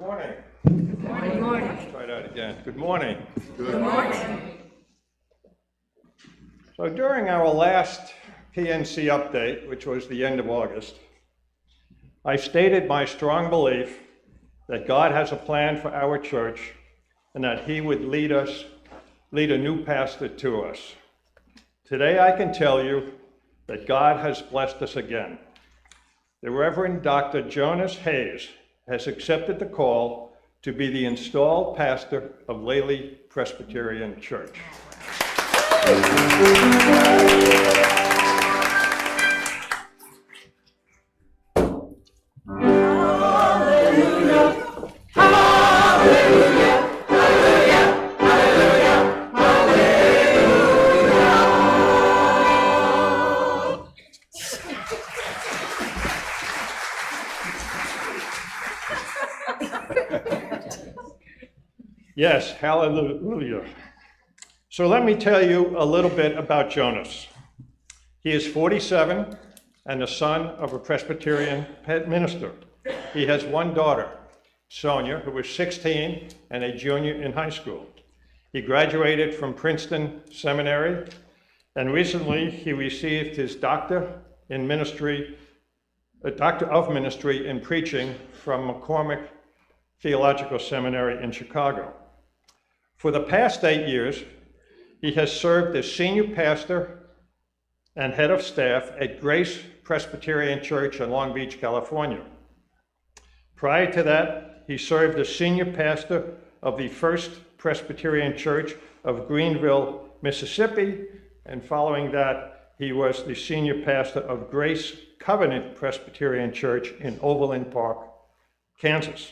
morning. Good morning. Let's try that again. Good morning. Good morning. So during our last PNC update, which was the end of August, I stated my strong belief that God has a plan for our church and that He would lead a new pastor to us. Today I can tell you that God has blessed us again. The Reverend Dr. Jonas Hayes has accepted the call to be the installed pastor of Lely Presbyterian Church. Yes, hallelujah. So let me tell you a little bit about Jonas. He is 47 and the son of a Presbyterian minister. He has one daughter, Sonia, who is 16 and a junior in high school. He graduated from Princeton Seminary, and recently he received his doctor of ministry in preaching from McCormick Theological Seminary in Chicago. For the past 8 years, he has served as senior pastor and head of staff at Grace Presbyterian Church in Long Beach, California. Prior to that, he served as senior pastor of the First Presbyterian Church of Greenville, Mississippi, and following that, he was the senior pastor of Grace Covenant Presbyterian Church in Overland Park, Kansas.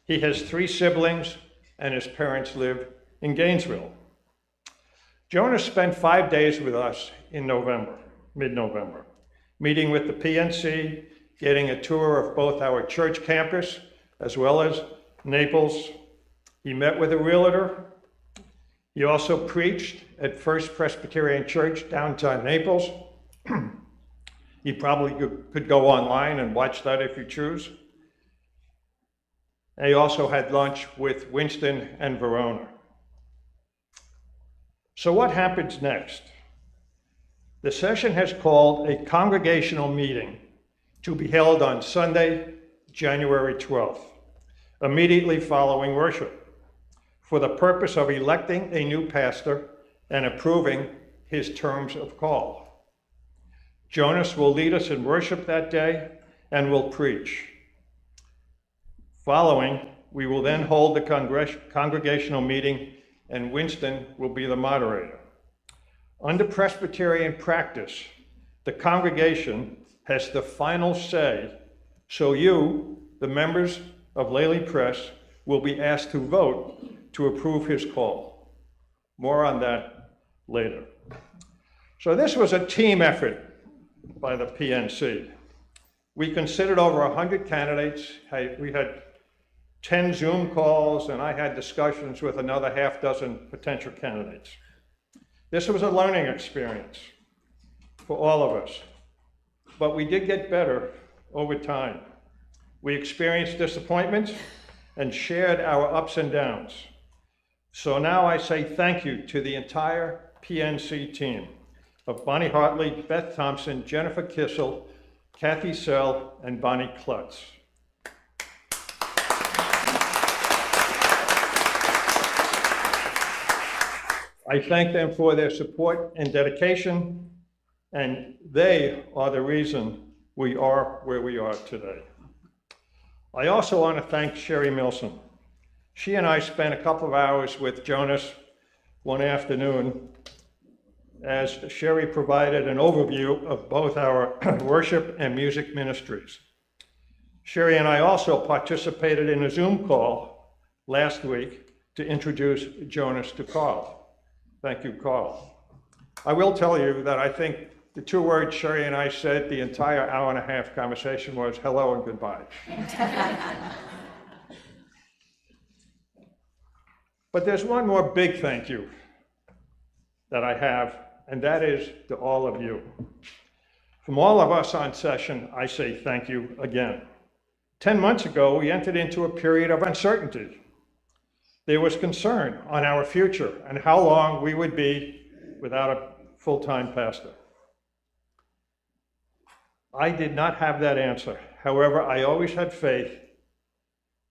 He has 3 siblings, and his parents live in Gainesville. Jonas spent 5 days with us in mid-November, meeting with the PNC, getting a tour of both our church campus as well as Naples. He met with a realtor. He also preached at First Presbyterian Church downtown Naples. You probably could go online and watch that if you choose. And he also had lunch with Winston and Verona. So what happens next? The session has called a congregational meeting to be held on Sunday, January 12th, immediately following worship, for the purpose of electing a new pastor and approving his terms of call. Jonas will lead us in worship that day and will preach. Following, we will then hold the congregational meeting, and Winston will be the moderator. Under Presbyterian practice, the congregation has the final say, so you, the members of Lely Press, will be asked to vote to approve his call. More on that later. So this was a team effort by the PNC. We considered over 100 candidates. We had 10 Zoom calls, and I had discussions with another half dozen potential candidates. This was a learning experience for all of us, but we did get better over time. We experienced disappointments and shared our ups and downs. So now I say thank you to the entire PNC team of Bonnie Hartley, Beth Thompson, Jennifer Kissel, Kathy Sell, and Bonnie Klutz. I thank them for their support and dedication, and they are the reason we are where we are today. I also want to thank Sherry Milson. She and I spent a couple of hours with Jonas one afternoon as Sherry provided an overview of both our worship and music ministries. Sherry and I also participated in a Zoom call last week to introduce Jonas to Carl. Thank you, Carl. I will tell you that I think the 2 words Sherry and I said the entire hour-and-a-half conversation was hello and goodbye. But there's one more big thank you that I have, and that is to all of you. From all of us on session, I say thank you again. 10 months ago, we entered into a period of uncertainty. There was concern on our future and how long we would be without a full-time pastor. I did not have that answer. However, I always had faith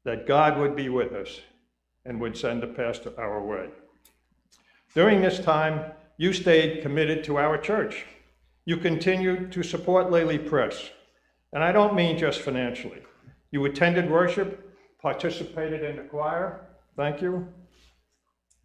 that God would be with us and would send a pastor our way. During this time, you stayed committed to our church. You continued to support Lely Press, and I don't mean just financially. You attended worship, participated in the choir, thank you,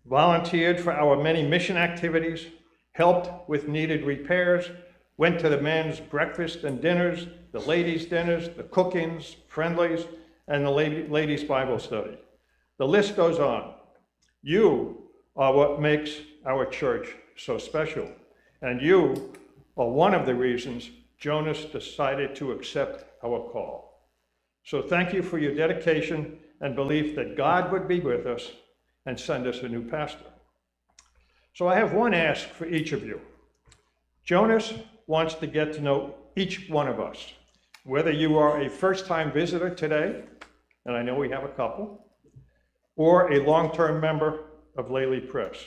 volunteered for our many mission activities, helped with needed repairs, went to the men's breakfast and dinners, the ladies' dinners, the cook-ins, friendlies, and the ladies' Bible study. The list goes on. You are what makes our church so special, and you are one of the reasons Jonas decided to accept our call. So thank you for your dedication and belief that God would be with us and send us a new pastor. So I have one ask for each of you. Jonas wants to get to know each one of us, whether you are a first-time visitor today, and I know we have a couple, or a long-term member of Lely Press.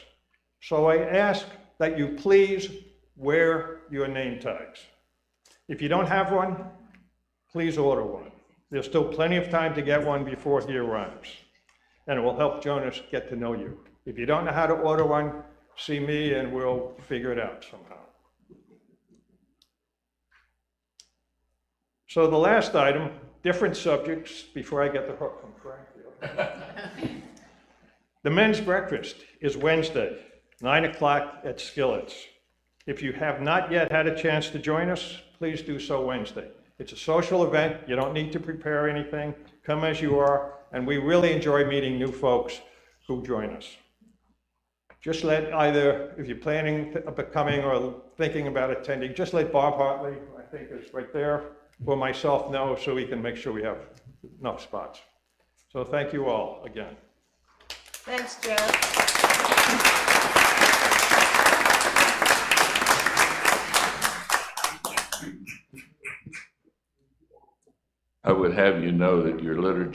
So I ask that you please wear your name tags. If you don't have one, please order one. There's still plenty of time to get one before he arrives, and it will help Jonas get to know you. If you don't know how to order one, see me and we'll figure it out somehow. So the last item, different subjects, before I get the hook from Frank. The men's breakfast is Wednesday, 9 o'clock at Skillet's. If you have not yet had a chance to join us, please do so Wednesday. It's a social event. You don't need to prepare anything. Come as you are, and we really enjoy meeting new folks who join us. Just let either, if you're planning on coming or thinking about attending, just let Bob Hartley, I think is right there, or myself know so we can make sure we have enough spots. So thank you all again. Thanks, Jeff. I would have you know that your liturgy